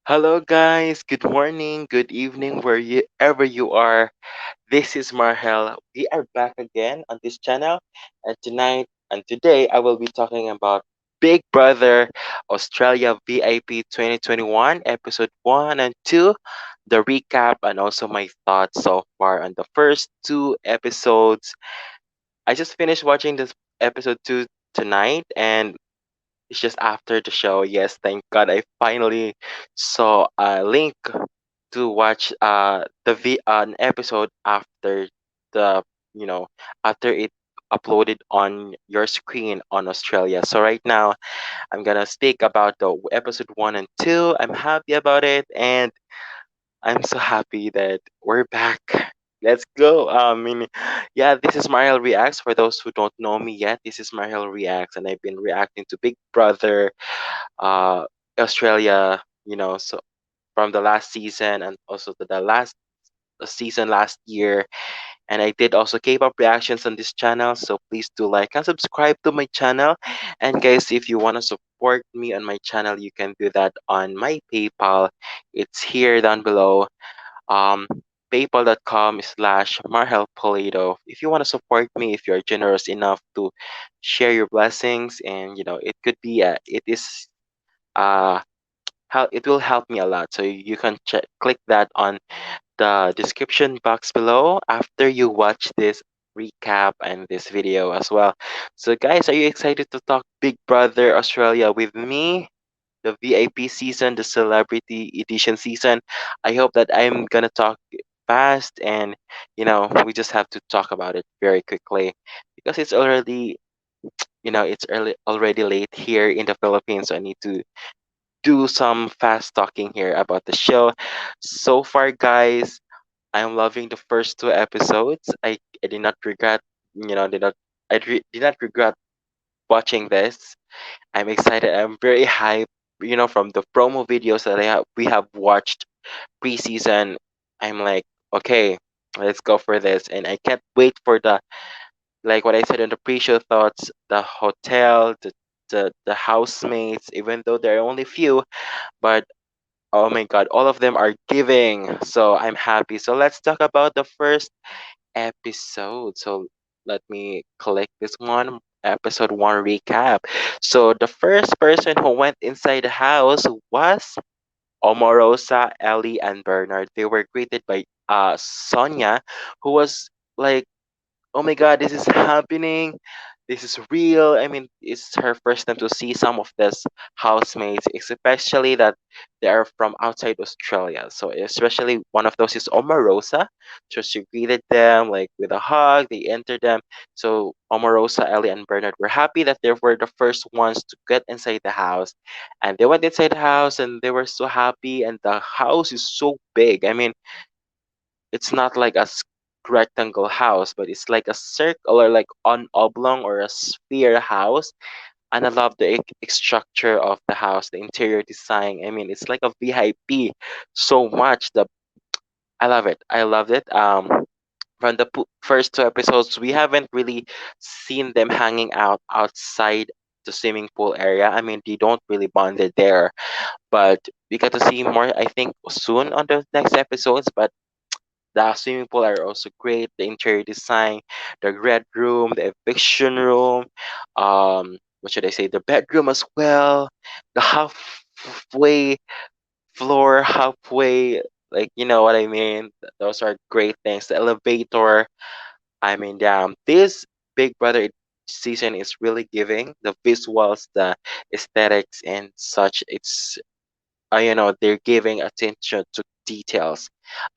Hello, guys. Good morning, good evening, wherever you are. This is Marhel. We are back again on this channel, and tonight and today I will be talking about Big Brother Australia VIP 2021, episode 1 and 2, the recap, and also my thoughts so far on the first two episodes. I just finished watching this episode 2 tonight, and it's just after the show. Yes, thank God I finally saw a link to watch an episode after the you know after it uploaded on your screen on Australia. So right now I'm gonna speak about the episode 1 and 2. I'm happy about it, and I'm so happy that we're back. Let's go. Yeah, this is Mariel Reacts. For those who don't know me yet, this is Mariel Reacts, and I've been reacting to Big Brother, uh, Australia. So from the last season and also to the last season last year. And I did also K-pop reactions on this channel, so please do like and subscribe to my channel. And guys, if you want to support me on my channel, you can do that on my PayPal. It's here down below. Um, PayPal.com/marhelpolido. If you want to support me, if you're generous enough to share your blessings, and it could be it is uh how it will help me a lot. So you can click that on the description box below after you watch this recap and this video as well. So guys, are you excited to talk Big Brother Australia with me? The VIP season, the celebrity edition season. I hope that I'm gonna talk fast, and we just have to talk about it very quickly because it's early already late here in the Philippines. So I need to do some fast talking here about the show. So far, guys, I'm loving the first two episodes. I did not regret, did not did not regret watching this. I'm excited. I'm very hyped. From the promo videos that we have watched preseason, I'm like, okay, let's go for this, and I can't wait for the like what I said in the pre-show thoughts, the hotel, the housemates. Even though there are only few, but oh my God, all of them are giving. So I'm happy. So let's talk about the first episode. So let me click this one. Episode 1 recap. So the first person who went inside the house was Omarosa, Ellie, and Bernard. They were greeted by Sonia, who was like, oh my God, this is happening. This is real. I mean, it's her first time to see some of these housemates, especially that they are from outside Australia. So especially one of those is Omarosa. So she greeted them like with a hug. They entered them. So Omarosa, Ellie, and Bernard were happy that they were the first ones to get inside the house. And they went inside the house and they were so happy. And the house is so big. I mean, it's not like a rectangle house, but it's like a circle or like an oblong or a sphere house. And I love the structure of the house, the interior design. I mean, it's like a VIP so much. I love it. I loved it. From the first two episodes, we haven't really seen them hanging out outside the swimming pool area. I mean, they don't really bonded there, but we got to see more, I think, soon on the next episodes. But the swimming pool are also great. The interior design, the red room, the eviction room, what should I say? The bedroom as well. The halfway floor, halfway, like you know what I mean. Those are great things. The elevator. I mean, damn, this Big Brother season is really giving the visuals, the aesthetics, and such. They're giving attention to details,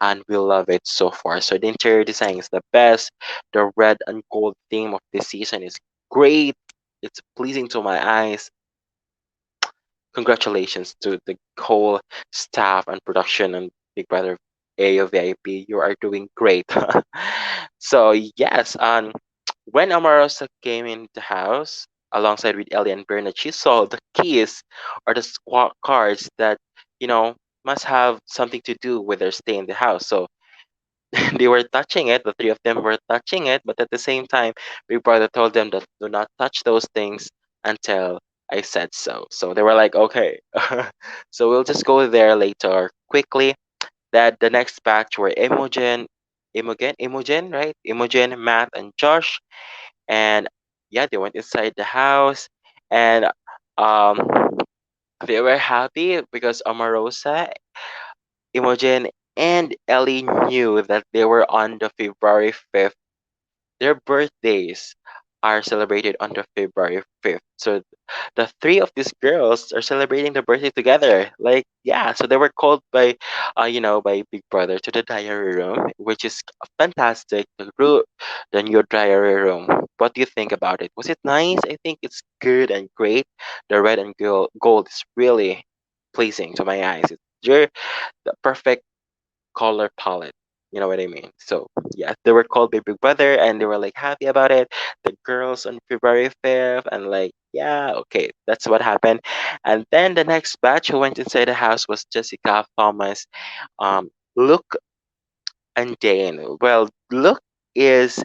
and we love it so far. So the interior design is the best. The red and gold theme of this season is great. It's pleasing to my eyes. Congratulations to the whole staff and production and Big Brother AOVIP. You are doing great. So yes, when Amarosa came in the house alongside with Ellie and Bernard, she saw the keys or the squad cards that you know must have something to do with their stay in the house. So they were touching it. The three of them were touching it, but at the same time, Big Brother told them that do not touch those things until I said so. So they were like, okay. So we'll just go there later quickly. That the next batch were Imogen, right? Imogen, Matt, and Josh. And yeah, they went inside the house, and um they were happy because Omarosa, Imogen, and Ellie knew that they were on the February 5th. Their birthdays are celebrated on the February 5th. So the three of these girls are celebrating the birthday together. Like, yeah, so they were called by, by Big Brother to the diary room, which is fantastic. The new diary room. What do you think about it? Was it nice? I think it's good and great. The red and gold is really pleasing to my eyes. You're the perfect color palette. You know what I mean? So yeah, they were called by Big Brother and they were like happy about it. The girls on February 5th and like, yeah, okay, that's what happened. And then the next batch who went inside the house was Jessica, Thomas, Luke, and Dane. Well, Luke is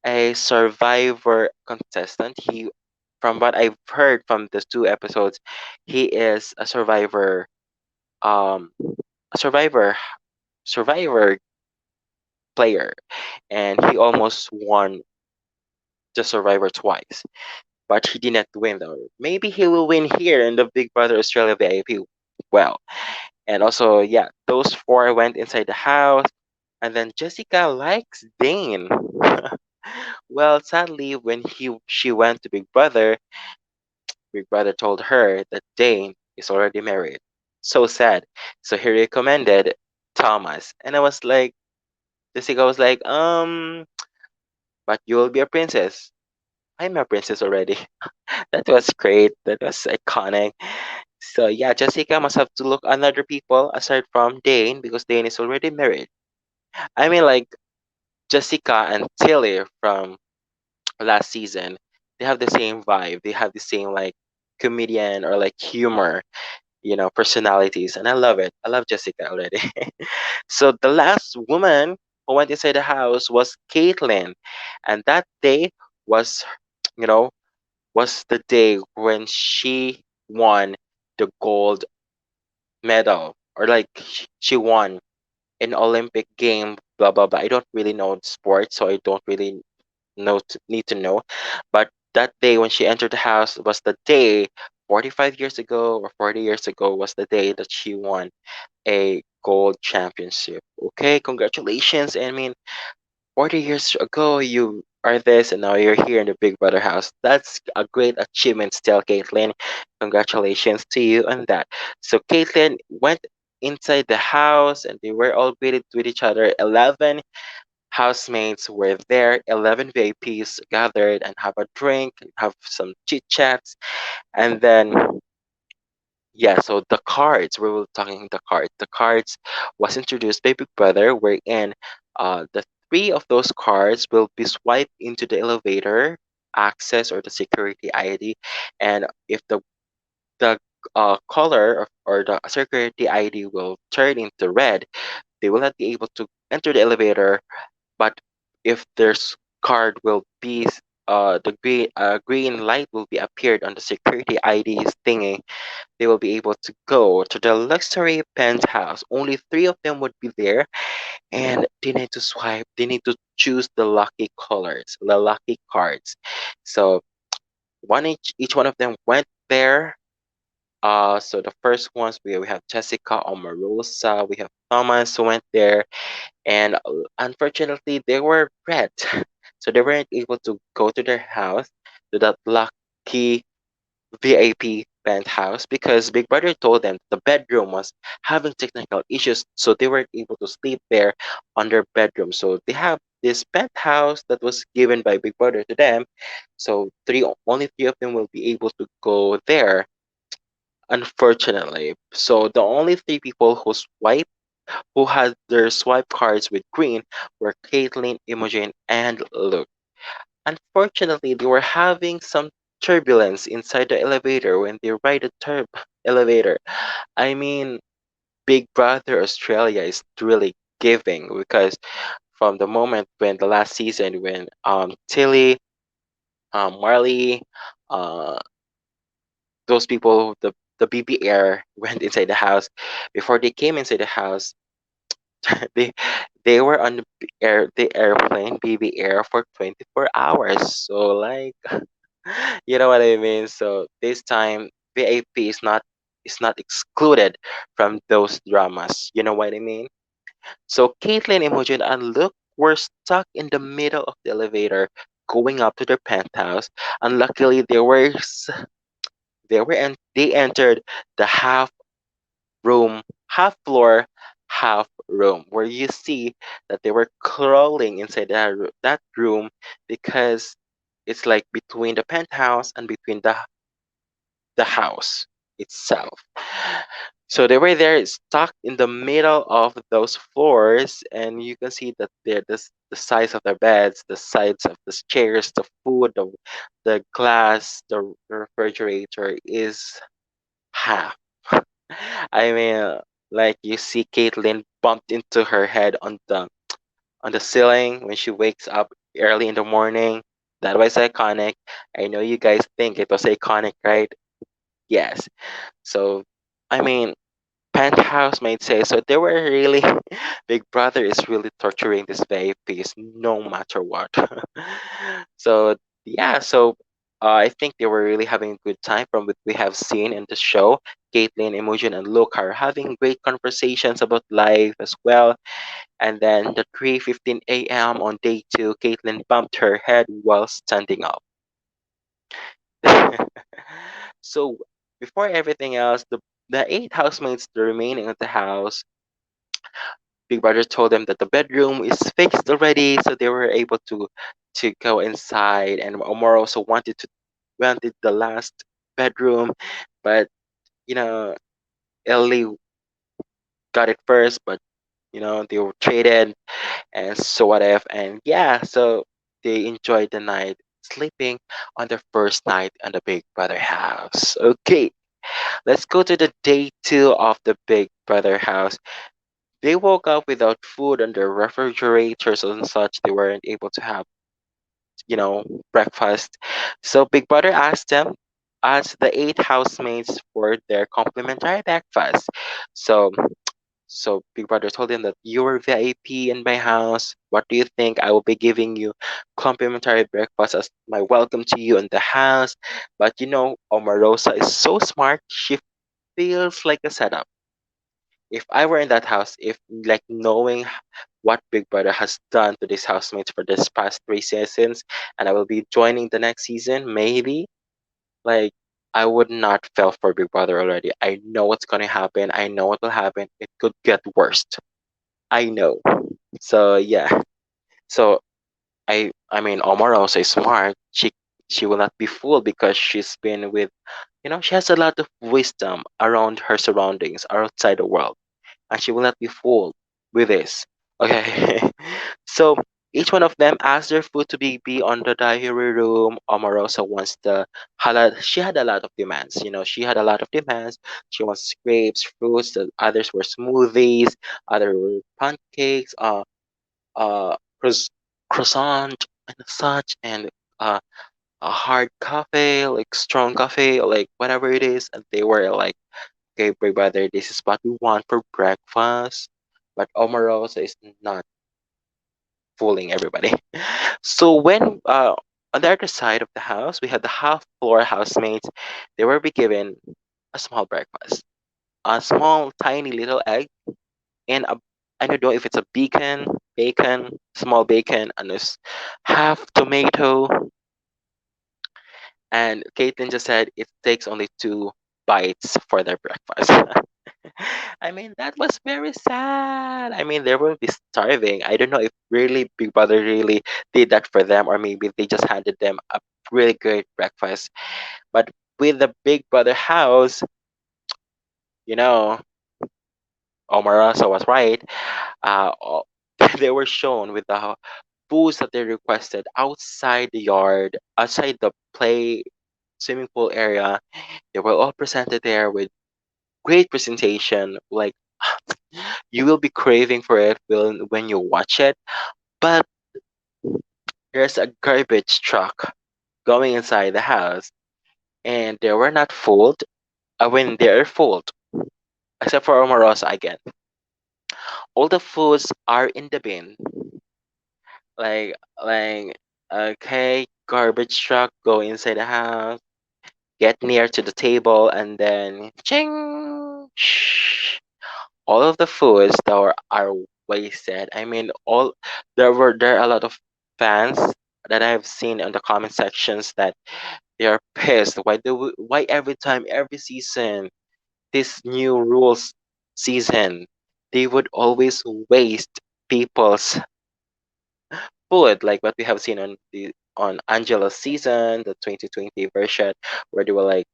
a survivor contestant. From what I've heard from the two episodes, he is um, a survivor player, and he almost won the Survivor twice, but he did not win though. Maybe he will win here in the Big Brother Australia VIP. Well, and also yeah, those four went inside the house, and then Jessica likes Dane. Well, sadly, when she went to Big Brother, Big Brother told her that Dane is already married. So sad. So he recommended Thomas, and I was like, Jessica was like, but you will be a princess. I'm a princess already. That was great. That was iconic. So yeah, Jessica must have to look at other people aside from Dane because Dane is already married. I mean, like Jessica and Tilly from last season, they have the same vibe. They have the same like comedian or like humor, personalities, and I love it. I love Jessica already. So the last woman who went inside the house was Caitlyn, and that day was, you know, was the day when she won the gold medal, or like she won an Olympic game, blah blah blah. I don't really know sports, so I don't really need to know. But that day when she entered the house was the day 45 years ago or 40 years ago was the day that she won a gold championship. Okay, congratulations. I mean, 40 years ago, you are this, and now you're here in the Big Brother house. That's a great achievement still, Caitlin. Congratulations to you on that. So, Caitlin went inside the house, and they were all greeted with each other. 11 housemates were there, 11 VIPs gathered and have a drink, have some chit chats, and then yeah, so the cards, we were talking the cards. The cards was introduced by Big Brother, wherein the three of those cards will be swiped into the elevator access or the security ID. And if the color or the security ID will turn into red, they will not be able to enter the elevator. But if their card will be the green light will be appeared on the security ID's thingy, they will be able to go to the luxury penthouse. Only three of them would be there, and they need to swipe. They need to choose the lucky colors, the lucky cards. So each one of them went there. So the first ones we have Jessica, Omarosa, we have Thomas who went there, and unfortunately they were red, so they weren't able to go to their house to that lucky VIP penthouse because Big Brother told them the bedroom was having technical issues, so they weren't able to sleep there on their bedroom. So they have this penthouse that was given by Big Brother to them. So only three of them will be able to go there, unfortunately. So the only three people who had their swipe cards with green were Caitlyn, Imogen, and Luke. Unfortunately, they were having some turbulence inside the elevator when they ride the elevator. I mean, Big Brother Australia is really giving because from the moment when the last season when Tilly, Marley, uh, those people, the BB Air went inside the house. Before they came inside the house, they they were on the airplane BB Air for 24 hours. So like you know what I mean? So this time VIP is not excluded from those dramas. You know what I mean? So Caitlin, Imogen, and Luke were stuck in the middle of the elevator going up to their penthouse. And luckily they entered the room, half floor, half room, where you see that they were crawling inside that room because it's like between the penthouse and between the house itself. So they were there stuck in the middle of those floors, and you can see that the size of their beds, the sides of the chairs, the food, the glass, the refrigerator is half. I mean, like you see Caitlyn bumped into her head on the ceiling when she wakes up early in the morning. That was iconic. I know you guys think it was iconic, right? Yes. So, I mean, Penthouse might say so. They were really Big Brother is really torturing this VIPs no matter what. So yeah, so I think they were really having a good time from what we have seen in the show. Caitlyn, Imogen, and Luke are having great conversations about life as well. And then the 3:15 a.m. on day two, Caitlyn bumped her head while standing up. So before everything else, the eight housemates remaining at the house, Big Brother told them that the bedroom is fixed already, so they were able to go inside. And Omar also wanted the last bedroom, but you know Ellie got it first. But they were traded, and so what if? And yeah, so they enjoyed the night sleeping on their first night on the Big Brother house. Okay, let's go to the day two of the Big Brother house. They woke up without food on their refrigerators and such. They weren't able to have, breakfast. So Big Brother asked the eight housemates for their complimentary breakfast. So, so Big Brother told them that you're VIP in my house. What do you think? I will be giving you complimentary breakfast as my welcome to you in the house. But Omarosa is so smart. She feels like a setup. If I were in that house, if like knowing what Big Brother has done to these housemates for this past three seasons, and I will be joining the next season, maybe like I would not fell for Big Brother already. I know what's gonna happen. I know what will happen. It could get worse. I know. So yeah. So I mean Omarosa is smart. She will not be fooled because she's been with she has a lot of wisdom around her surroundings, outside the world, and she will not be fooled with this. Okay. So each one of them asked their food to be on the diary room. Omarosa wants she had a lot of demands. She had a lot of demands. She wants grapes, fruits, the others were smoothies, other were pancakes, uh croissant and such, and uh a hard coffee, like strong coffee, like whatever it is. And they were like, okay, big brother, this is what we want for breakfast. But Omarosa is not fooling everybody. So when on the other side of the house, we had the half floor housemates. They were be given a small breakfast, a small, tiny little egg, and I don't know if it's a bacon, small bacon, and half tomato. And Caitlin just said it takes only two bites for their breakfast. I mean, that was very sad. I mean, they will be starving. I don't know if really Big Brother really did that for them, or maybe they just handed them a really good breakfast. But with the Big Brother house, you know, Omarosa was right. Uh, o- they were shown with the foods that they requested outside the yard, outside the play swimming pool area. They were all presented there with great presentation. Like you will be craving for it when you watch it. But there's a garbage truck going inside the house. and they were not fooled. When they're fooled, except for Omarosa again, all the foods are in the bin. Like okay, garbage truck, go inside the house, get near to the table, and then ching. Shh. All of the foods that are wasted. I mean, all there are a lot of fans that I've seen in the comment sections that they are pissed. Why every time, every season, this new rules season, they would always waste people's food, like what we have seen on Angela's season, the 2020 version, where they were like,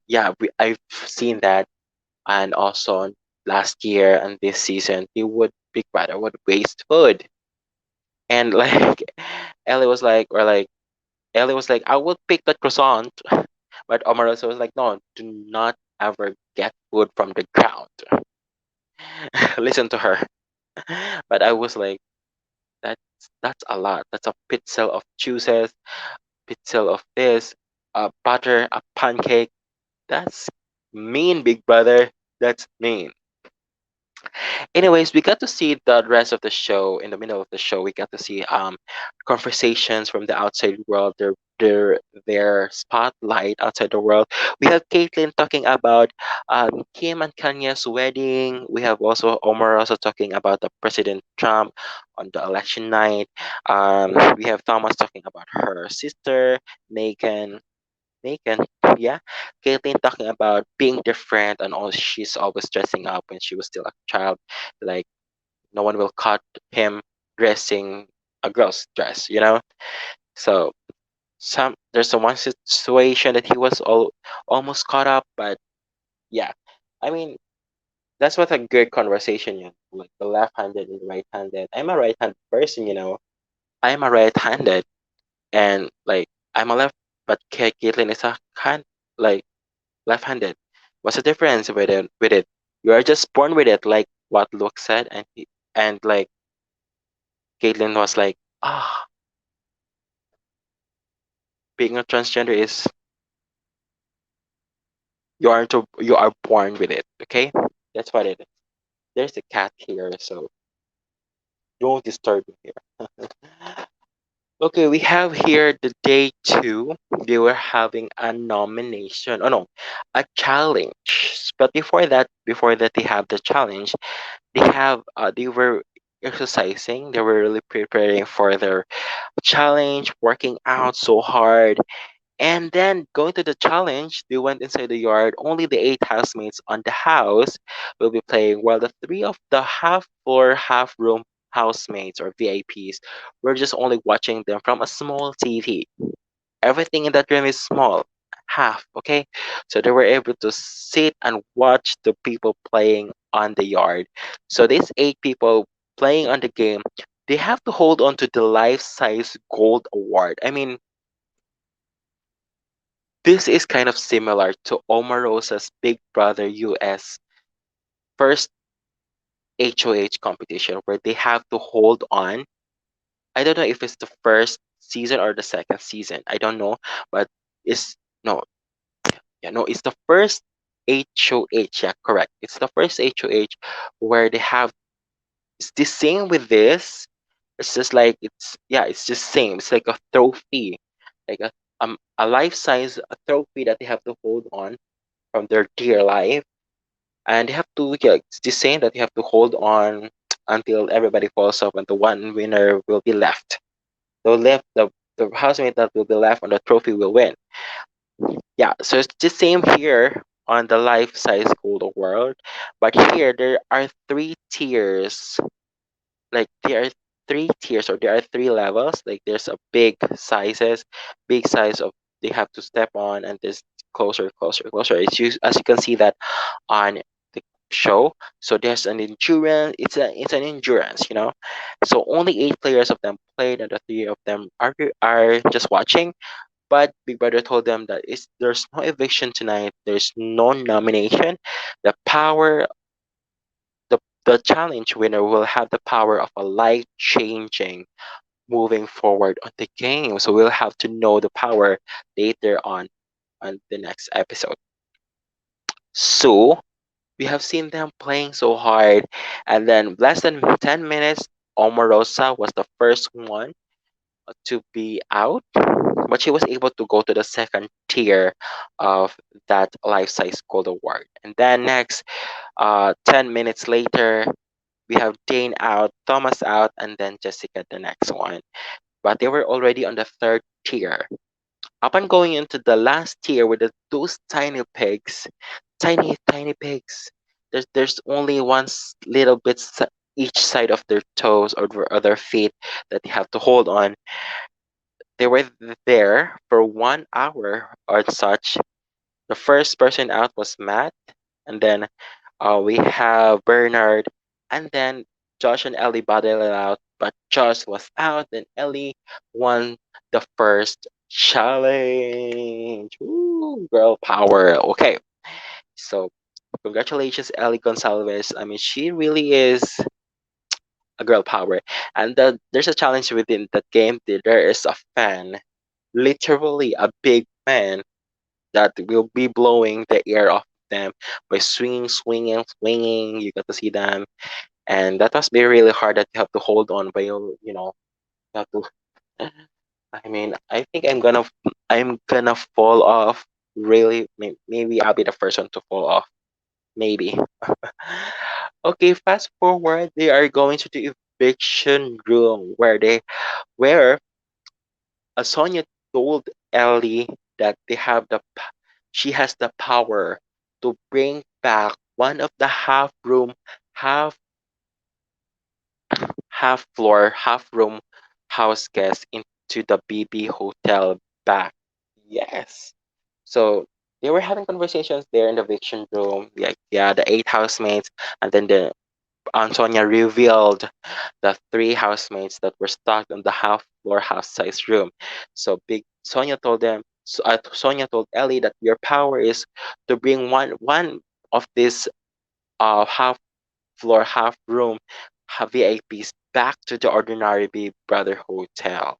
yeah, I've seen that, and also last year and this season, Big Brother would waste food, and like Ellie was like, I would pick that croissant, but Omarosa was like, no, do not ever get food from the ground. Listen to her. But I was like, that's that's a lot. That's a pizza of juices, pizza of this, a butter, a pancake. That's mean, Big Brother. That's mean. Anyways, we got to see the rest of the show. In the middle of the show, we got to see conversations from the outside world, their spotlight outside the world. We have Caitlyn talking about Kim and Kanye's wedding. We have also Omar also talking about the President Trump on the election night. We have Thomas talking about her sister Megan. Megan, yeah, Caitlyn talking about being different and all. She's always dressing up when she was still a child, like no one will cut him dressing a girl's dress, you know. So there's a one situation that he was almost caught up, but yeah, I mean that's what a good conversation, you know, like the left-handed and the right-handed. I'm a right-handed person, you know. I'm a right-handed, and like I'm a left, but Caitlyn is a hand like left-handed. What's the difference with it? With it, you are just born with it, like what Luke said, and like Caitlyn was like, ah, being a transgender is you are born with it. Okay, that's what it is. There's a cat here, so don't disturb me here. Okay, we have here the day two. They were having a nomination. Oh no, a challenge. But before that, they have the challenge. They were exercising. They were really preparing for their challenge, working out so hard. And then going to the challenge, they went inside the yard. Only the eight housemates on the house will be playing, while the three of the half floor, half room housemates or VIPs were just only watching them from a small TV. Everything in that room is small, half, okay? So they were able to sit and watch the people playing on the yard. So these eight people playing on the game, they have to hold on to the life size gold award. I mean, this is kind of similar to Omarosa's Big Brother US first HOH competition where they have to hold on. I don't know if it's the first season or the second season. I don't know, but it's no, yeah, no, it's the first HOH. Yeah, correct. It's the first HOH where they have. It's the same with this. It's just like it's just same. It's like a trophy, like a life size a trophy that they have to hold on from their dear life, and they have to it's the same that you have to hold on until everybody falls off and the one winner will be left. The housemate that will be left on the trophy will win. Yeah, so it's the same here on the life size gold world, but here there are three tiers. Like there are three tiers or there are three levels. Like there's a big size of they have to step on, and there's closer, closer, closer. As you can see that on the show. So there's an endurance. It's an endurance, you know. So only eight players of them played, and the three of them are just watching. But Big Brother told them that there's no eviction tonight. There's no nomination. The power, the challenge winner will have the power of a life changing moving forward on the game. So we'll have to know the power later on. on the next episode. So we have seen them playing so hard, and then less than 10 minutes, Omarosa was the first one to be out, but she was able to go to the second tier of that life-size gold award. And then next, 10 minutes later, we have Jane out, Thomas out, and then Jessica the next one. But they were already on the third tier. Upon going into the last tier with those tiny pigs, tiny pigs, there's only little bit each side of their toes or their feet that they have to hold on. They were there for 1 hour or such. The first person out was Matt, and then we have Bernard, and then Josh and Ellie battled it out, but Josh was out, and Ellie won the first challenge. Woo, girl power. Okay, so congratulations, Ellie Gonsalves. I mean, she really is a girl power. And there's a challenge within that game. There is a fan, literally a big fan, that will be blowing the air off them by swinging. You got to see them, and that must be really hard that you have to hold on by you have to. I mean, I think I'm gonna fall off. Really, maybe I'll be the first one to fall off. Maybe. Okay, fast forward. They are going to the eviction room where Sonia told Ellie that she has the power to bring back one of the half half floor, half room house guests into the BB hotel back. Yes. So they were having conversations there in the eviction room. Like, yeah, the 8 housemates, and then the Antonia revealed the 3 housemates that were stuck in the half floor, half size room. So big Sonia told Ellie that your power is to bring one of these half floor, half room VIPs back to the ordinary Big Brother hotel.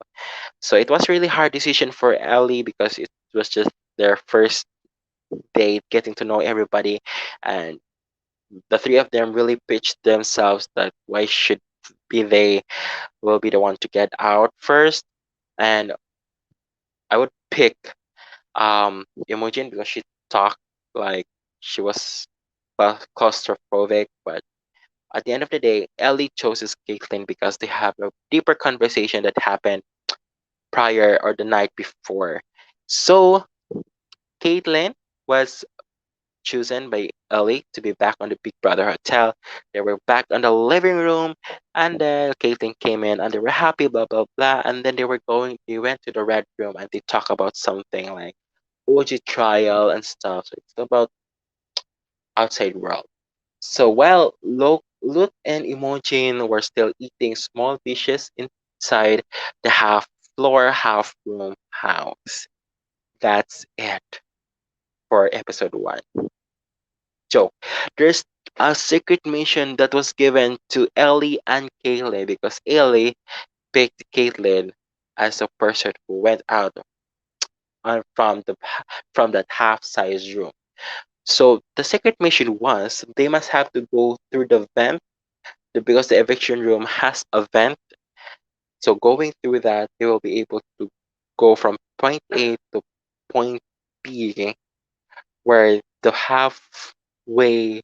So it was really hard decision for Ellie because it was just their first date, getting to know everybody, and the three of them really pitched themselves that why should be they will be the one to get out first. And I would pick Imogen because she talked like she was claustrophobic, but at the end of the day, Ellie chooses Caitlyn because they have a deeper conversation that happened prior or the night before. So Caitlyn was chosen by Ellie to be back on the Big Brother hotel. They were back on the living room, and then Caitlyn came in, and they were happy, blah blah blah. And then they went to the red room, and they talk about something like OG trial and stuff. So it's about outside world. So while Luke and Imogen were still eating small dishes inside the half floor, half room house. That's it for episode 1. Joke. There's a secret mission that was given to Ellie and Kaylee because Ellie picked Caitlyn as a person who went out from that half-size room. So the secret mission was they must have to go through the vent because the eviction room has a vent. So going through that, they will be able to go from point A to point B, where the halfway,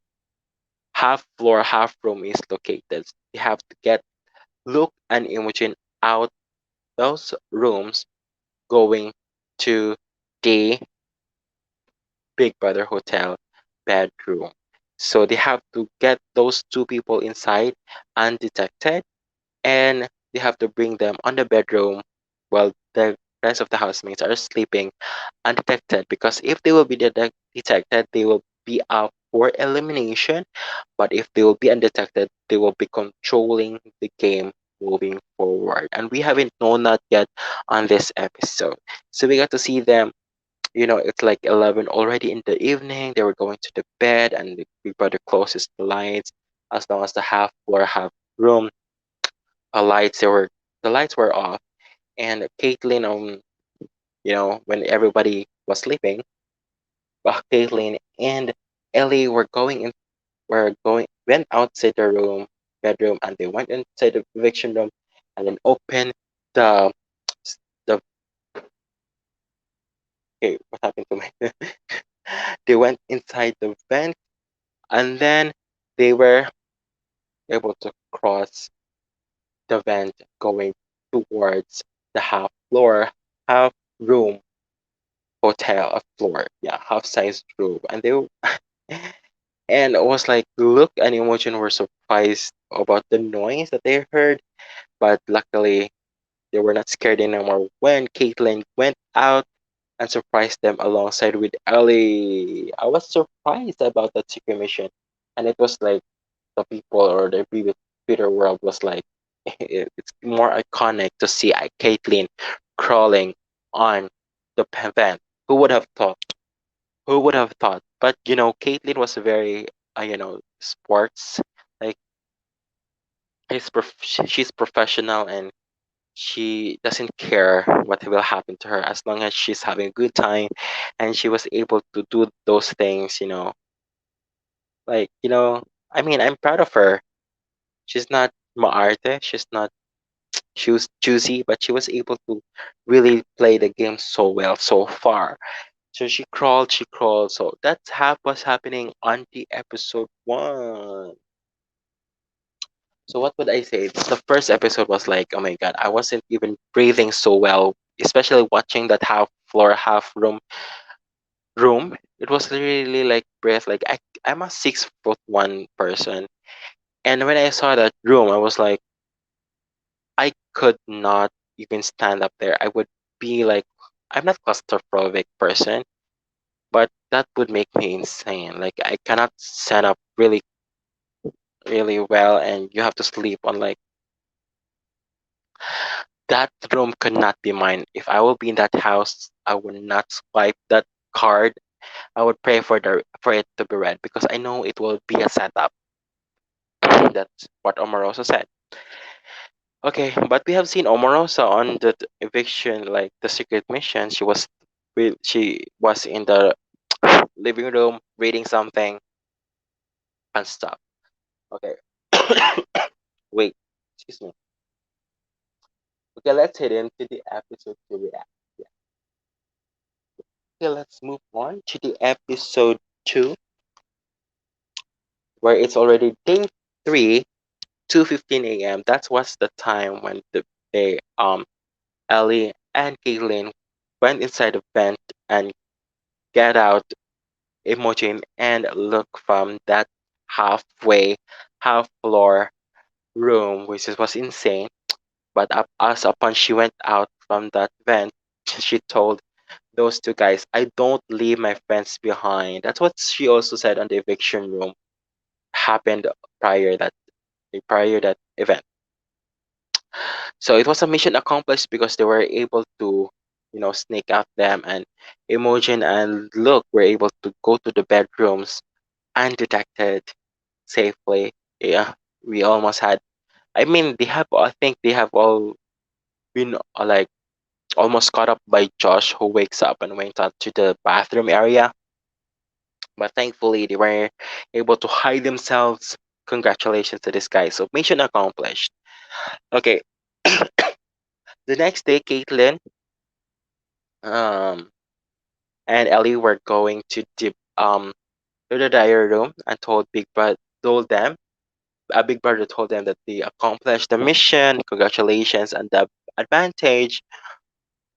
half floor, half room is located. You have to get Luke and Imogen out those rooms going to the Big Brother Hotel bedroom. So they have to get those 2 people inside undetected, and they have to bring them on the bedroom while the rest of the housemates are sleeping undetected, because if they will be detected, they will be up for elimination. But if they will be undetected, they will be controlling the game moving forward. And we haven't known that yet on this episode. So we got to see them, it's like 11 already in the evening. They were going to the bed, and the Big Brother closes the lights. As long as the half floor, half room lights, the lights were off. And Caitlyn, when everybody was sleeping, Caitlin and Ellie went outside the bedroom, and they went inside the eviction room, and then opened the the okay, what happened to me? They went inside the vent, and then they were able to cross the vent going towards the half room hotel, a floor, yeah, half sized room. And they and it was like look and Imogen were surprised about the noise that they heard, but luckily they were not scared anymore when Caitlin went out and surprised them alongside with Ellie. I was surprised about that secret mission, and it was like the people or the Peter world was like it's more iconic to see Caitlyn crawling on the vent. Who would have thought? Who would have thought? But Caitlyn was very sports like she's professional and she doesn't care what will happen to her as long as she's having a good time and she was able to do those things like I mean I'm proud of her. She's not maarte, she's not she was choosy, but she was able to really play the game so well so far. So she crawled. So that's was happening on the episode one. So what would I say? The first episode was like, oh my god, I wasn't even breathing so well, especially watching that half floor, half room. It was really like breath. Like I'm a 6'1" person, and when I saw that room, I was like, I could not even stand up there. I would be like, I'm not claustrophobic person, but that would make me insane. Like I cannot stand up really well, and you have to sleep on like that room could not be mine. If I will be in that house, I would not swipe that card. I would pray for it to be read because I know it will be a setup. That's what Omarosa said. Okay, but we have seen Omarosa on the eviction, like the secret mission. She was in the living room reading something and stuff. Okay. Wait, excuse me. Okay, let's head into the episode to react. Yeah. Okay, let's move on to the episode 2, where it's already day 3, 2:15 a.m. That was the time when they Ellie and Caitlin went inside the vent and get out Imogen and look from that half floor room, which was insane. But as upon she went out from that vent, she told those two guys, I don't leave my friends behind. That's what she also said on the eviction room happened prior that prior that event. So it was a mission accomplished because they were able to, sneak out them and Imogen and Luke were able to go to the bedrooms undetected safely. Yeah, we almost had. I mean, I think they have all been like almost caught up by Josh, who wakes up and went out to the bathroom area. But thankfully, they were able to hide themselves. Congratulations to this guy. So mission accomplished. Okay, the next day, Caitlin um, and Ellie were going to the diary room and told them Big Brother told them that they accomplished the mission. Congratulations, and the advantage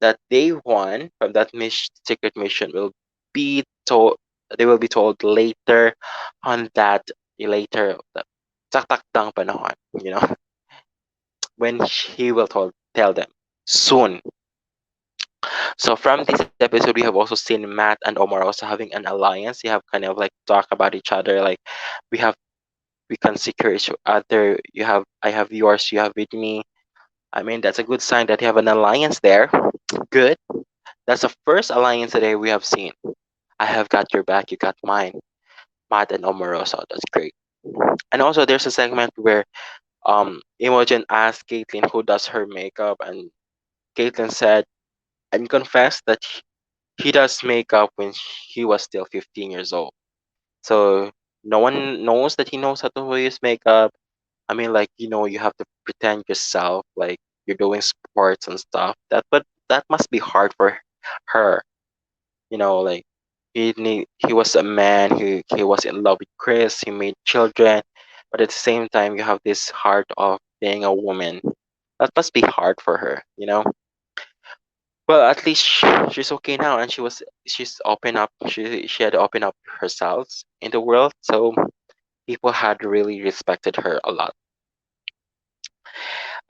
that they won from that secret mission will be told. They will be told later on that later. Saktakdang panahon, when he will tell them soon. So from this episode, we have also seen Matt and Omar also having an alliance. They have kind of like talk about each other. Like we have, we can secure each other. I have yours. You have with me. I mean, that's a good sign that you have an alliance there. Good. That's the first alliance today we have seen. I have got your back. You got mine. Matt and Omarosa. That's great. And also, there's a segment where Imogen asked Caitlyn who does her makeup, and Caitlyn said and confessed that he does makeup when he was still 15 years old. So no one knows that he knows how to use makeup. I mean, like, you have to pretend yourself like you're doing sports and stuff. But that must be hard for her. Like he was a man he was in love with Chris. He made children, but at the same time, you have this heart of being a woman. That must be hard for her. Well, at least she's okay now, and she's open up. She had opened up herself in the world, so people had really respected her a lot.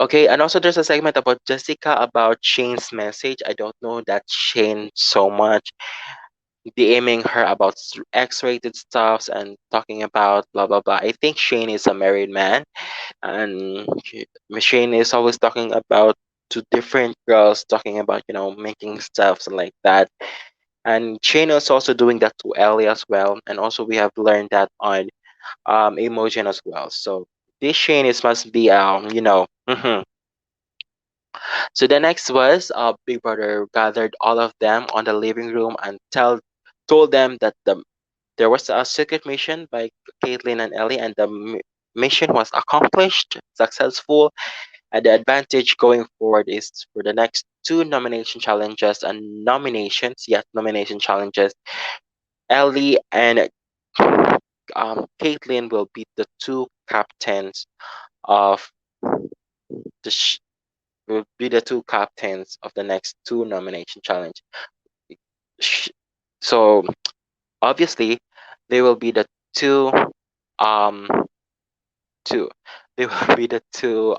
Okay, and also there's a segment about Jessica about Shane's message. I don't know that Shane so much, DMing her about X-rated stuffs and talking about blah blah blah. I think Shane is a married man, and Shane is always talking about to different girls, talking about making stuffs and like that. And Shane is also doing that to Ellie as well, and also we have learned that on Emotion as well. So this Shane is must be So the next was Big Brother gathered all of them on the living room and told them that there was a secret mission by Caitlyn and Ellie, and the mission was accomplished, successful, and the advantage going forward is for the next two nomination challenges and nominations, yes, nomination challenges. Ellie and Caitlyn will be the two captains of the will be the two captains of the next two nomination challenge. Sh- So obviously, they will be the two um two. They will be the two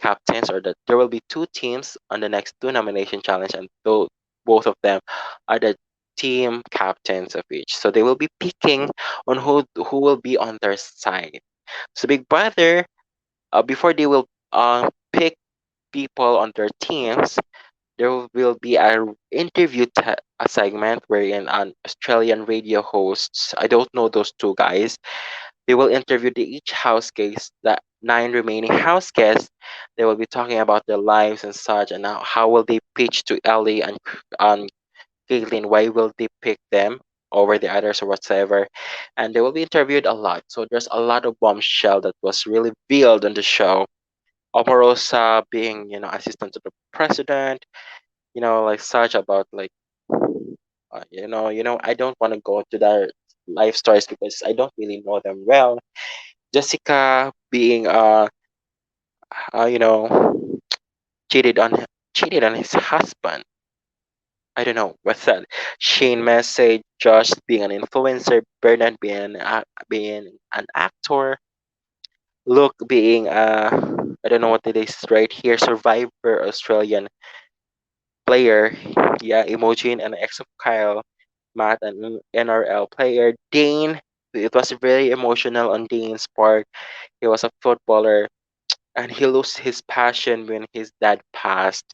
captains, or there will be two teams on the next two nomination challenge, and both of them are the team captains of each. So they will be picking on who will be on their side. So Big Brother, before they will pick people on their teams, there will be a a segment wherein an Australian radio hosts. I don't know those two guys. They will interview each house guest, the nine remaining house guests. They will be talking about their lives and such, and how will they pitch to Ellie and Caitlin? Why will they pick them over the others or whatsoever? And they will be interviewed a lot. So there's a lot of bombshell that was really revealed on the show. Omarosa being, assistant to the president, like such about like, I don't want to go to their life stories because I don't really know them well. Jessica being you know cheated on cheated on his husband. I don't know what's that. Shane Message, Josh being an influencer, Bernard being an actor, Luke being I don't know what it is right here, Survivor Australian player, yeah, Emojin and ex of Kyle, Matt an NRL player, Dane. It was very emotional on Dane's part. He was a footballer and he lost his passion when his dad passed.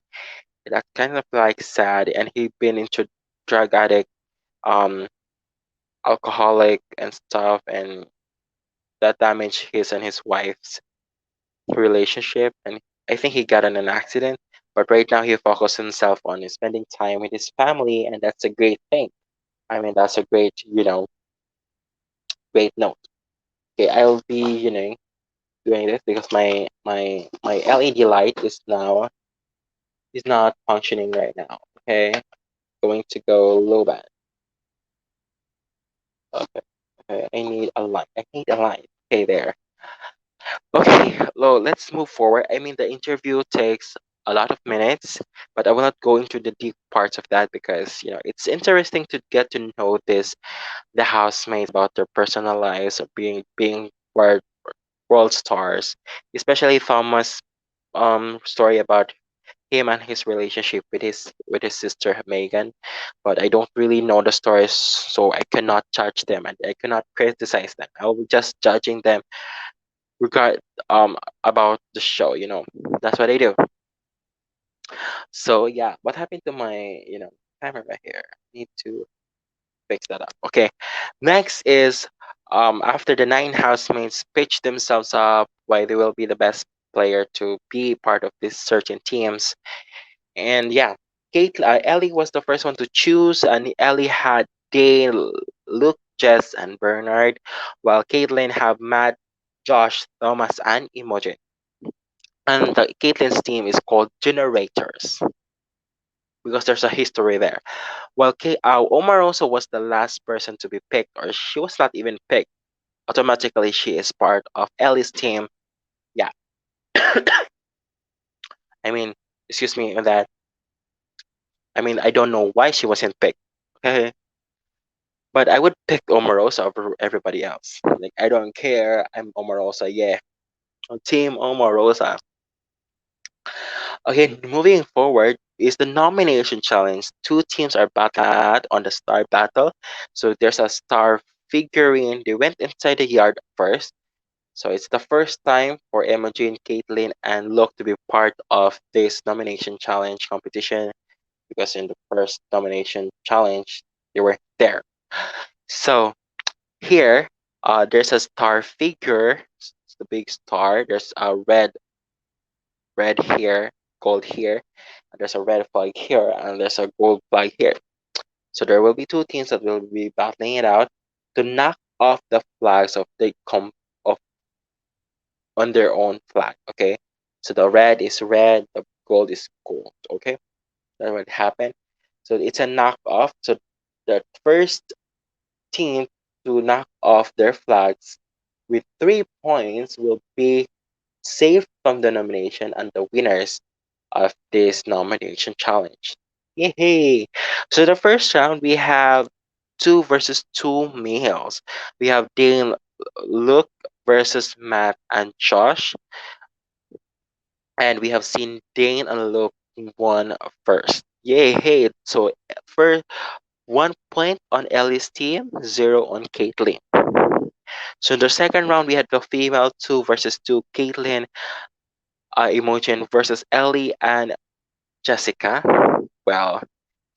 That kind of like sad, and he been into drug addict, um, alcoholic and stuff, and that damaged his and his wife's relationship. And I think he got in an accident, but right now he focused himself on spending time with his family, and that's a great thing. I mean, that's a great note. Okay, I'll be doing this because my LED light is not functioning right now. Okay, going to go low band. Okay. Okay, I need a light. I need a light. Okay, there. Okay, let's move forward. I mean, the interview takes a lot of minutes, but I will not go into the deep parts of that because it's interesting to get to know the housemates about their personal lives of being world stars, especially Thomas' story about him and his relationship with his sister Megan. But I don't really know the stories, so I cannot judge them and I cannot criticize them. I will be just judging them regard about the show. That's what I do. So yeah, what happened to my camera here? Need to fix that up. Okay, next is after the nine housemates pitch themselves up why they will be the best player to be part of these certain teams. And yeah, Ellie was the first one to choose, and Ellie had Dane, Luke, Jess, and Bernard, while Caitlin have Matt, Josh, Thomas, and Imogen. And Caitlin's team is called Generators because there's a history there. While Omarosa was the last person to be picked, or she was not even picked, automatically she is part of Ellie's team. Yeah, I mean, excuse me on that. I mean, I don't know why she wasn't picked. Okay, but I would pick Omarosa over everybody else. Like I don't care. I'm Omarosa. Yeah, Team Omarosa. Okay, moving forward is the nomination challenge. Two teams are battling on the star battle. So there's a star figurine. They went inside the yard first. So it's the first time for Imogen, Caitlin, and Luke to be part of this nomination challenge competition because in the first nomination challenge they were there. So here, there's a star figure. It's the big star. There's a red here, gold here. And there's a red flag here, and there's a gold flag here. So there will be two teams that will be battling it out to knock off the flags of on their own flag. Okay, so the red is red, the gold is gold. Okay, that would happen. So it's a knock off. So the first team to knock off their flags with 3 points will be safe from the nomination and the winners of this nomination challenge. Yay! So the first round we have two versus two males. We have Dane, Luke versus Matt and Josh, and we have seen Dane and Luke won first. Yay! Hey! So for 1 point on Ellie's team, zero on Caitlin. So in the second round, we had the female two versus two, Caitlin, Imogen versus Ellie and Jessica. Well,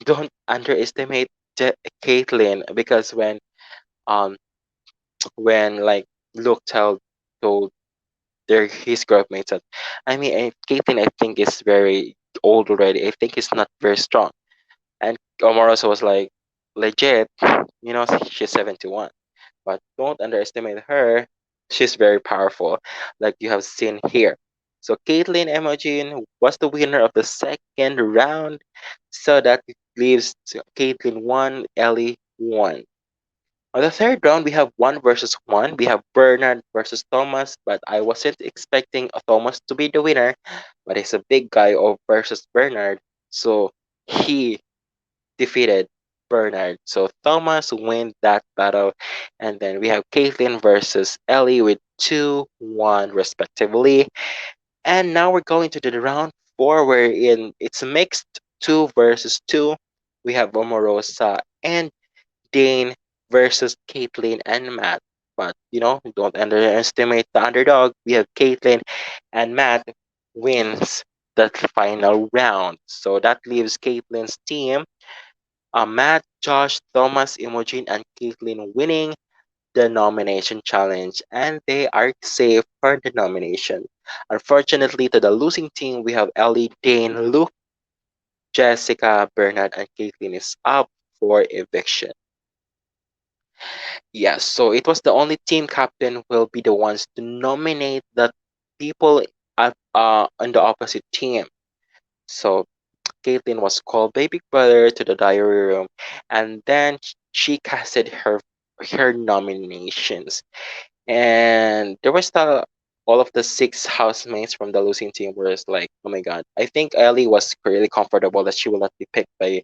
don't underestimate Caitlyn because um when like Luke told his group mates that Caitlyn I think is very old already. I think he's not very strong. And Omarosa was like legit, she's 71. But don't underestimate her. She's very powerful, like you have seen here. So Caitlyn Imogen was the winner of the second round. So that leaves Caitlyn 1, Ellie 1. On the third round, we have 1 versus 1. We have Bernard versus Thomas, but I wasn't expecting Thomas to be the winner. But he's a big guy of versus Bernard, so he defeated Bernard. So Thomas win that battle. And then we have Caitlyn versus Ellie with 2-1 respectively. And now we're going to the round four wherein it's mixed 2 versus 2. We have Omarosa and Dane versus Caitlyn and Matt. But don't underestimate the underdog. We have Caitlyn and Matt wins that final round. So that leaves Caitlyn's team Matt, Josh, Thomas, Imogen, and Caitlin winning the nomination challenge, and they are safe for the nomination. Unfortunately, to the losing team, we have Ellie, Dane, Luke, Jessica, Bernard, and Caitlin is up for eviction. Yes, so it was the only team captain will be the ones to nominate the people at on the opposite team. So Caitlin was called by Big Brother to the diary room, and then she casted her nominations. And there was all of the six housemates from the losing team were just like, oh my god. I think Ellie was really comfortable that she will not be picked by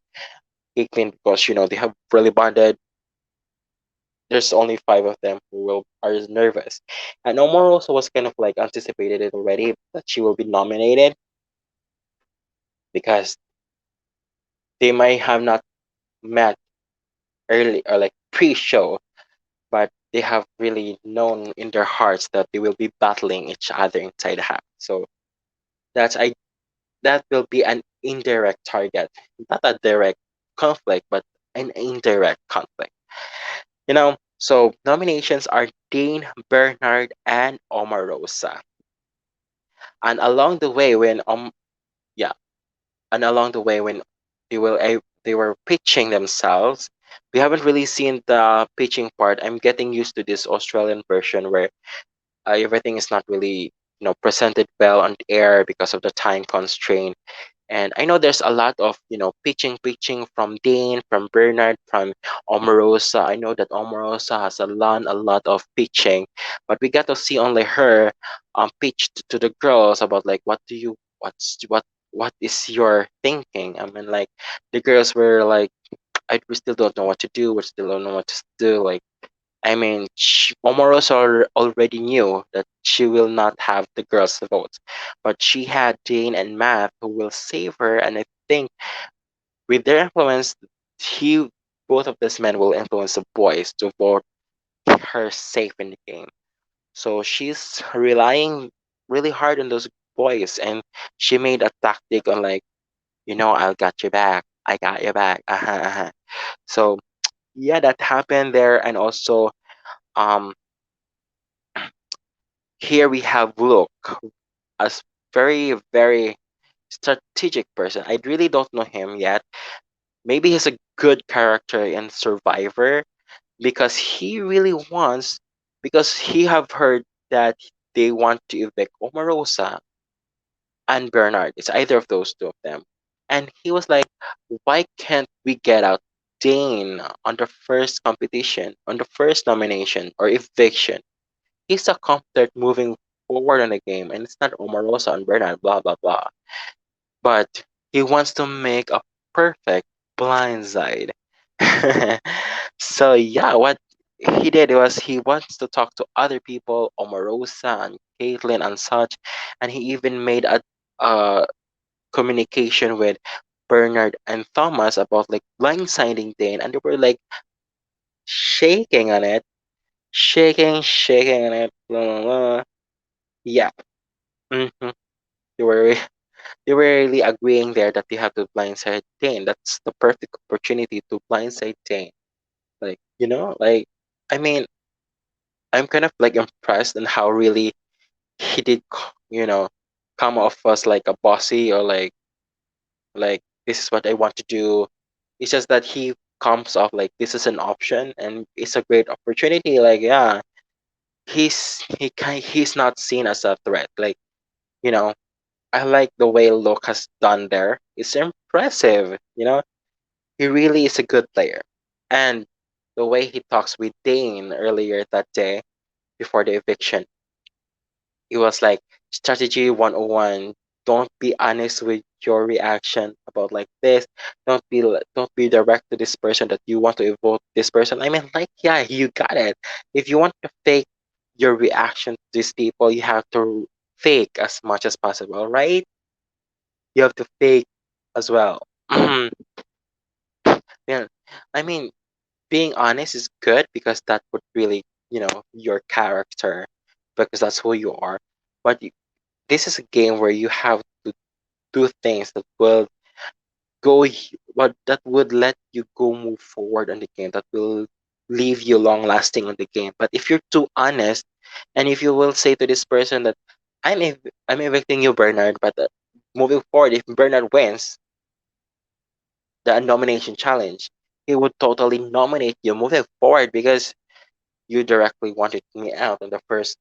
Caitlin because they have really bonded. There's only five of them who are nervous, and Omar also was kind of like anticipated it already that she will be nominated because they might have not met early or like pre-show, but they have really known in their hearts that they will be battling each other inside the house. So that's I that will be an indirect target, not a direct conflict, but an indirect conflict. So nominations are Dane, Bernard, and Omarosa. And along the way when yeah, and along the way when they were pitching themselves. We haven't really seen the pitching part. I'm getting used to this Australian version where everything is not really presented well on air because of the time constraint. And I know there's a lot of, pitching from Dane, from Bernard, from Omarosa. I know that Omarosa has a lot of pitching, but we got to see only her pitch to the girls about like what is your thinking? I mean, like the girls were like, we still don't know what to do. We still don't know what to do. Like, I mean, Omarosa already knew that she will not have the girls' votes, but she had Jane and Matt who will save her. And I think with their influence, he, both of these men will influence the boys to vote her safe in the game. So she's relying really hard on those boys, and she made a tactic on like, I'll got your back. I got your back. So yeah, that happened there, and also um here we have Luke as very strategic person. I really don't know him yet. Maybe he's a good character in Survivor because he really wants because he have heard that they want to evict Omarosa and Bernard. It's either of those two of them. And he was like, why can't we get out Dane on the first competition, on the first nomination or eviction? He's a competent moving forward in the game, and it's not Omarosa and Bernard, blah blah blah. But he wants to make a perfect blindside. So yeah, what he did was he wants to talk to other people, Omarosa and Caitlyn and such, and he even made a communication with Bernard and Thomas about like blindsiding Dane, and they were like shaking on it, shaking on it, blah blah blah. Yeah, hmm they were they were really agreeing there that they have to blindside Dane. That's the perfect opportunity to blindside Dane. Like, like I mean, I'm kind of like impressed on how really he did, come off as like a bossy or like this is what I want to do. It's just that he comes off like this is an option and it's a great opportunity. Like, yeah, he's not seen as a threat. Like, you know, I like the way Luke has done there. It's impressive. He really is a good player. And the way he talks with Dane earlier that day before the eviction, it was like strategy 101. Don't be honest with your reaction about like this. Don't be direct to this person that you want to evoke this person. I mean, like, yeah, you got it. If you want to fake your reaction to these people, you have to fake as much as possible, right? You have to fake as well. Yeah, I mean, being honest is good because that would really, your character, because that's who you are. But this is a game where you have to do things that will what that would let you go move forward on the game, that will leave you long lasting on the game. But if you're too honest, and if you will say to this person that I'm evicting you, Bernard, but moving forward, if Bernard wins the nomination challenge, he would totally nominate you moving forward because you directly wanted me out on the first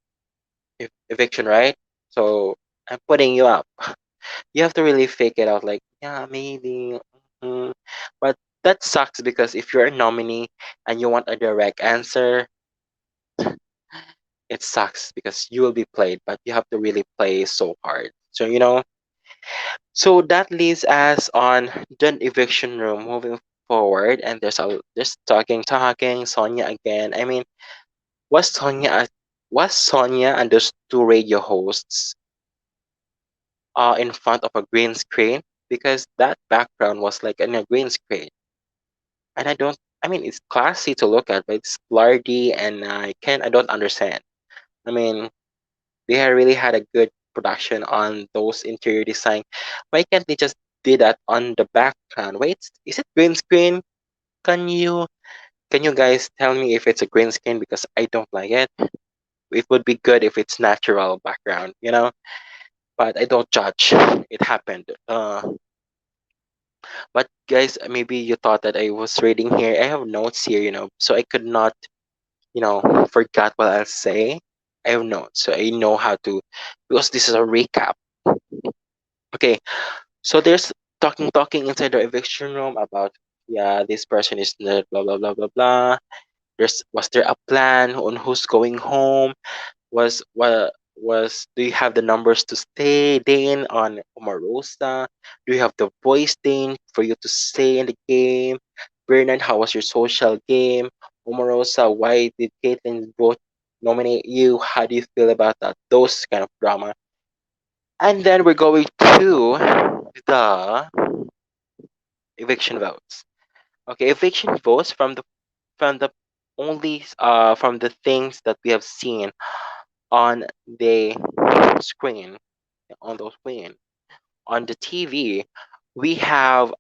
eviction, right? So I'm putting you up. You have to really fake it out, like, yeah, maybe. mm But that sucks because if you're a nominee and you want a direct answer, it sucks because you will be played, but you have to really play so hard. So that leaves us on the eviction room moving forward, and there's talking, Sonia again. I mean, was Sonia and those two radio hosts in front of a green screen? Because that background was like in a green screen. And I mean, it's classy to look at, but it's blardy and I don't understand. I mean, they had really had a good production on those interior design. Why can't they just do that on the background? Wait, is it green screen? Can you can you guys tell me if it's a green screen because I don't like it? It would be good if it's natural background. But I don't judge. It happened. But guys, maybe you thought that I was reading here. I have notes here, so I could not, forget what I'll say. I have notes, so I know how to, because this is a recap. Okay, so there's talking inside the eviction room about, yeah, this person is not blah blah blah blah blah. Was there a plan on who's going home? Was Do you have the numbers to stay Dane on Omarosa? Do you have the voice Dane for you to stay in the game? Bernard, how was your social game? Omarosa, why did Caitlin vote nominate you? How do you feel about that? Those kind of drama. And then we're going to the eviction votes. Okay, eviction votes from the from the things that we have seen on the screen, on those screen on the TV. We have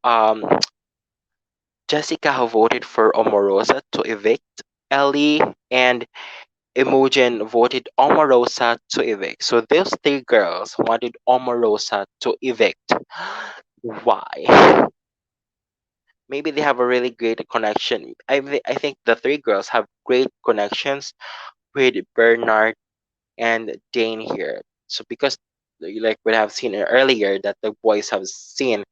Jessica who voted for Omarosa to evict Ellie, and Imogen voted Omarosa to evict. So those three girls wanted Omarosa to evict. Why? Maybe they have a really great connection. I think the three girls have great connections with Bernard and Dane here. So because like we have seen earlier that the boys have seen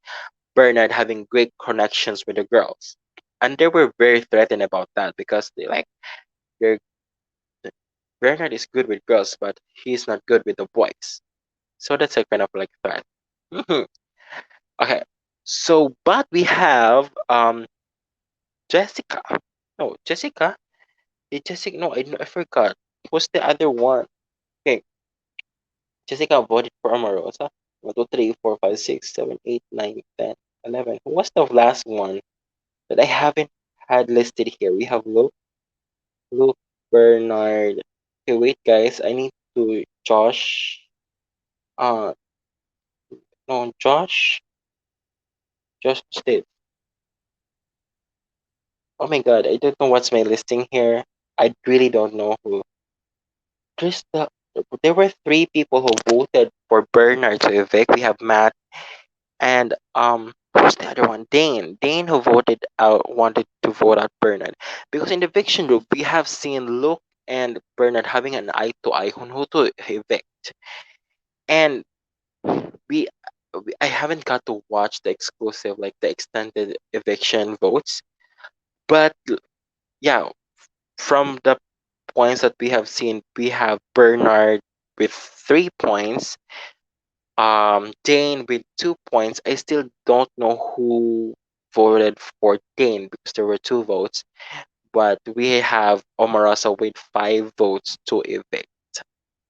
Bernard having great connections with the girls. And they were very threatened about that because they're Bernard is good with girls, but he's not good with the boys. So that's a kind of like threat. Mhm. Okay. So but we have Jessica. No, Jessica. Jessica, no, I forgot. What's the other one? Okay, Jessica voted for Omarosa. 1, 2, 3, 4, 5, 6, 7, 8, 9, 10, 11. Who was the last one that I haven't had listed here? We have Luke, Bernard. Okay, wait, guys. I need to Josh. Uh, no, Josh Steve. Oh my God, I don't know what's my listing here. I really don't know who. There's the there were three people who voted for Bernard to evict. We have Matt and who's the other one? Dane. Dane who voted out wanted to vote out Bernard. Because in the eviction group we have seen Luke and Bernard having an eye to eye on who to evict. And we I haven't got to watch the exclusive, like the extended eviction votes. But yeah, from the points that we have seen, we have Bernard with 3 points, Dane with 2 points. I still don't know who voted for Dane because there were two votes, but we have Omarasa with 5 votes to evict,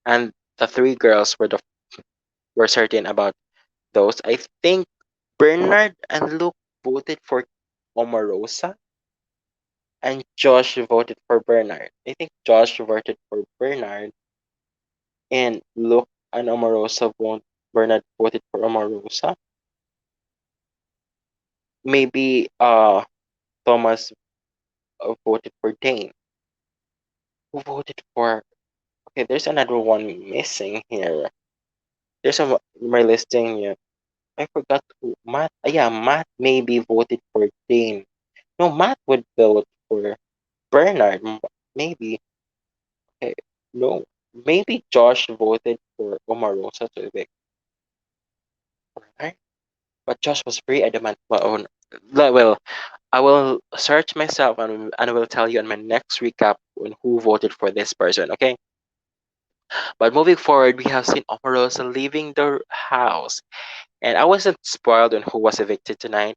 and the three girls were certain about those. I think Bernard and Luke voted for Omarosa, and Josh voted for Bernard. I think Josh voted for Bernard, and Luke and Omarosa Bernard voted for Omarosa. Maybe Thomas voted for Dane. Who voted for? Okay, there's another one missing here. There's a my listing. Yeah, I forgot who. Matt. Yeah, Matt maybe voted for Dane. No, Matt would vote for Bernard. Maybe. Okay, no. Maybe Josh voted for Omarosa to evict Bernard. But Josh was very adamant. Well, I will search myself and I will tell you in my next recap on who voted for this person. Okay. But moving forward, we have seen Omarosa leaving the house, and I wasn't spoiled on who was evicted tonight.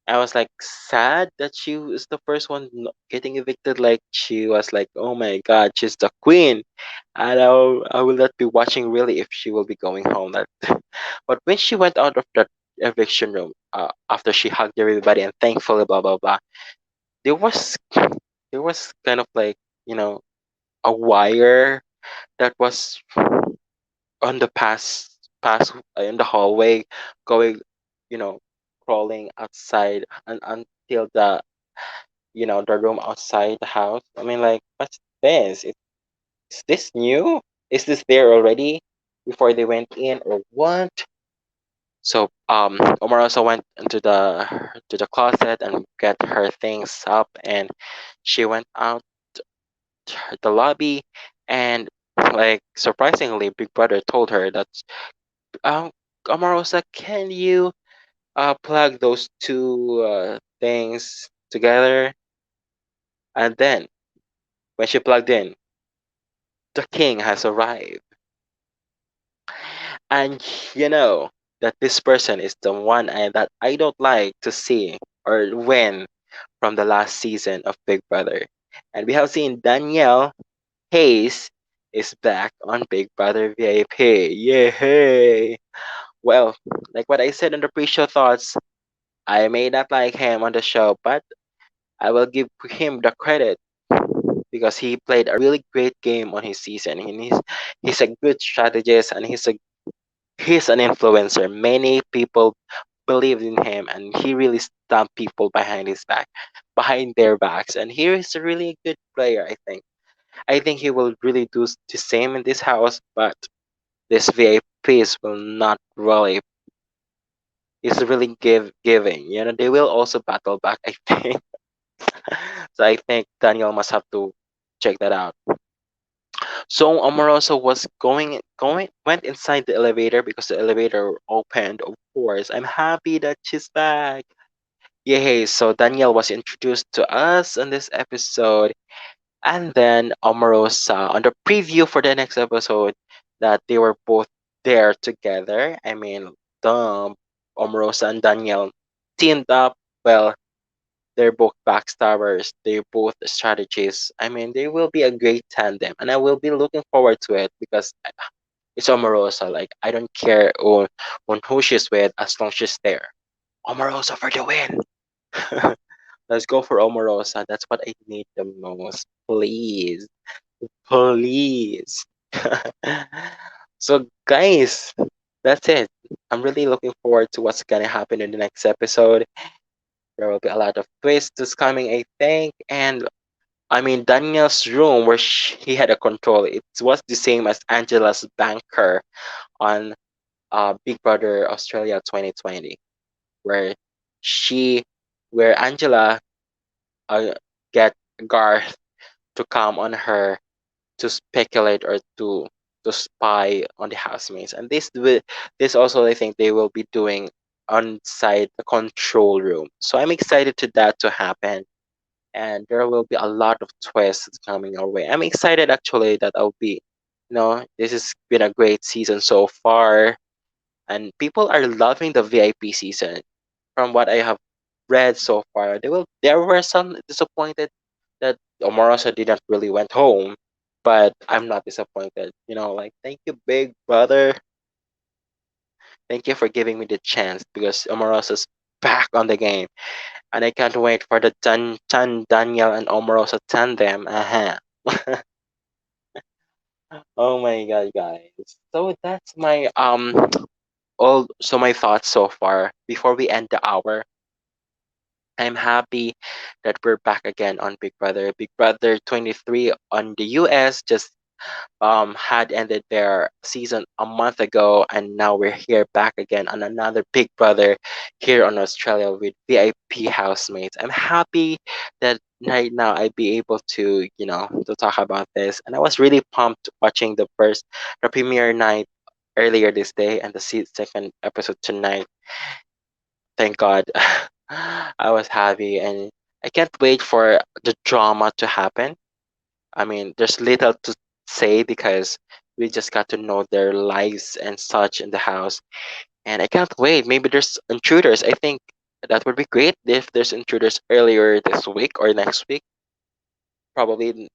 I was like sad that she was the first one getting evicted. Like she was like, oh my god, she's the queen, and I will not be watching really if she will be going home. That, but when she went out of the eviction room, after she hugged everybody and thankfully blah blah blah, there was there was kind of like you know a wire that was on the pass in the hallway, going, you know crawling outside and until the room outside the house. I mean, like, what's this? Is this new? Is this there already before they went in, or what? So Omarosa went into the closet and get her things up, and she went out the lobby, and like surprisingly, Big Brother told her that um Omarosa, can you plug those two things together? And then when she plugged in, the king has arrived, and you know that this person is the one that I don't like to see or win from the last season of Big Brother. And we have seen Danielle Hayes is back on Big Brother VIP. Yay! Well, like what I said in the pre-show thoughts, I may not like him on the show, but I will give him the credit because he played a really great game on his season. And he's a good strategist, and he's an influencer. Many people believed in him, and he really stumped people behind their backs. And he is a really good player. I think he will really do the same in this house, but this VIPs will not really. Is really giving. You know, they will also battle back. I think. So I think Daniel must have to check that out. So Amoroso was went inside the elevator because the elevator opened, of course. I'm happy that she's back. Yay! So Daniel was introduced to us in this episode, and then Amorosa on the preview for the next episode that they were both there together. I mean, the Amorosa and Daniel teamed up. Well, they're both backstabbers. They're both strategists. I mean, they will be a great tandem, and I will be looking forward to it because it's Omarosa. Like, I don't care on who she's with as long as she's there. Omarosa for the win. Let's go for Omarosa. That's what I need the most. Please, please. So, guys, that's it. I'm really looking forward to what's gonna happen in the next episode. There will be a lot of twists coming, I think, and I mean, Daniel's room where he had a control, it was the same as Angela's banker on Big Brother Australia 2020, where she, where Angela uh, get Garth to come on her to speculate or to spy on the housemates, and this also I think they will be doing on side the control room. So I'm excited to that to happen, and there will be a lot of twists coming our way. I'm excited actually that I'll be, this has been a great season so far, and people are loving the VIP season. From what I have read so far, there were some disappointed that Omarosa didn't really went home, but I'm not disappointed. Like, thank you, Big Brother. Thank you for giving me the chance because Omarosa's back on the game, and I can't wait for the Daniel and Omarosa tandem. Oh my god, guys! So that's my my thoughts so far. Before we end the hour, I'm happy that we're back again on Big Brother. Big Brother 23 on the US just had ended their season a month ago, and now we're here back again on another Big Brother here on Australia with VIP housemates. I'm happy that right now I'd be able to to talk about this, and I was really pumped watching the premiere night earlier this day and the second episode tonight. Thank God. I was happy, and I can't wait for the drama to happen. I mean, there's little to say because we just got to know their lives and such in the house. And I can't wait. Maybe there's intruders. I think that would be great if there's intruders earlier this week or next week. Probably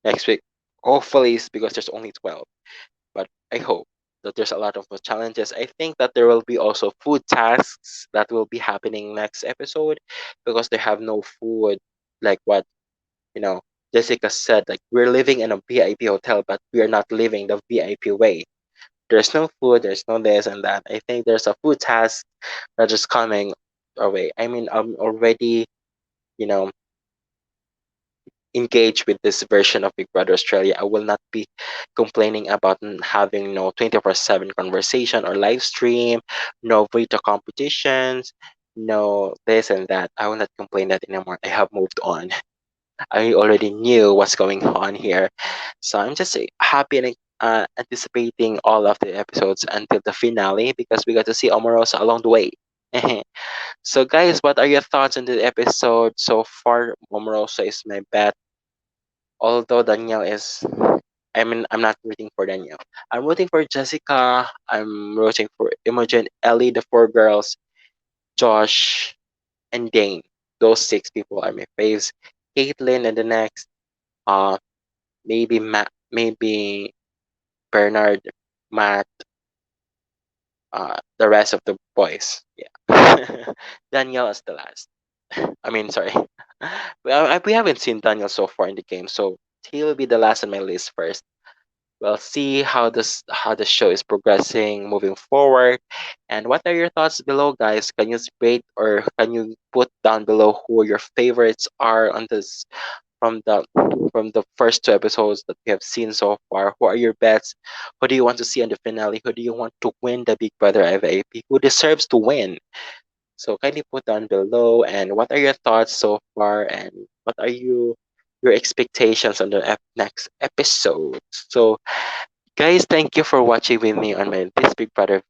next week. Hopefully, it's because there's only 12. But I hope that there's a lot of challenges. I think that there will be also food tasks that will be happening next episode because they have no food, like what you know Jessica said. Like, we're living in a VIP hotel, but we are not living the VIP way. There's no food, there's no this and that. I think there's a food task that is coming our way. I mean, I'm already, you know, engage with this version of Big Brother Australia. I will not be complaining about having no 24/7 conversation or live stream, no veto competitions, no this and that. I will not complain that anymore. I have moved on. I already knew what's going on here. So I'm just happy and anticipating all of the episodes until the finale because we got to see Omarosa along the way. So, guys, what are your thoughts on the episode so far? Omarosa is my bet. Although Danielle is, I mean, I'm not rooting for Danielle. I'm rooting for Jessica. I'm rooting for Imogen, Ellie, the four girls, Josh, and Dane. Those six people are my faves. Caitlyn and the next. Uh, maybe Matt, maybe Bernard, Matt, the rest of the boys. Yeah. Danielle is the last. I mean, sorry. We haven't seen Daniel so far in the game, so he will be the last on my list first. We'll see how the show is progressing moving forward. And what are your thoughts below, guys? Can you rate or can you put down below who your favorites are on this from the first two episodes that we have seen so far? Who are your bets? Who do you want to see on the finale? Who do you want to win the Big Brother FAP? Who deserves to win? So kindly put down below and what are your thoughts so far and what are your expectations on the next episode. So guys, thank you for watching with me on my this Big Brother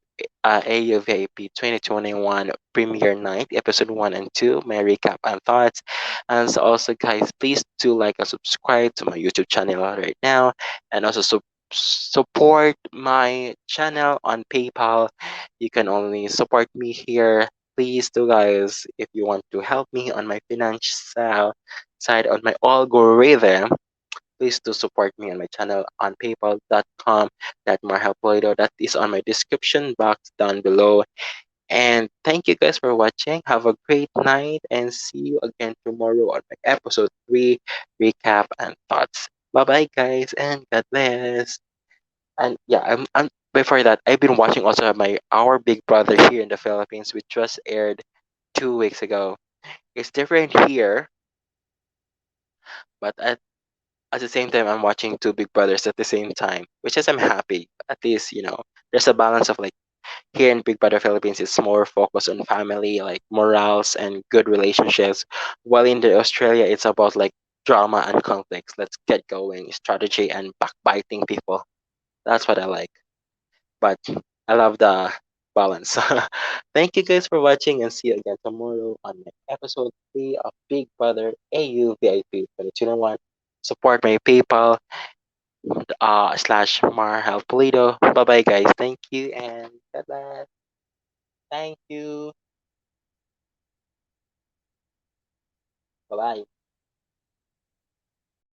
AUVIP 2021 premiere night, episode 1 and 2, my recap and thoughts. And so also, guys, please do like and subscribe to my YouTube channel right now. And also support my channel on PayPal. You can only support me here. Please do, guys, if you want to help me on my financial side, on my algorithm, please do support me on my channel on paypal.com that marhelpolido that is on my description box down below. And thank you guys for watching. Have a great night and see you again tomorrow on my episode 3 recap and thoughts. Bye bye guys and God bless. And yeah, I'm before that I've been watching also my Our Big Brother here in the Philippines, which just aired 2 weeks ago. It's different here, but at the same time I'm watching two Big Brothers at the same time, which is I'm happy. At least, there's a balance of like here in Big Brother Philippines it's more focused on family, like morals and good relationships. While in the Australia it's about like drama and conflicts. Let's get going, strategy and backbiting people. That's what I like. But I love the balance. Thank you guys for watching and see you again tomorrow on my episode 3 of Big Brother AU VIP 2021. Support my PayPal slash Marhal Polito. Bye bye guys. Thank you and God bless. Thank you. Bye bye.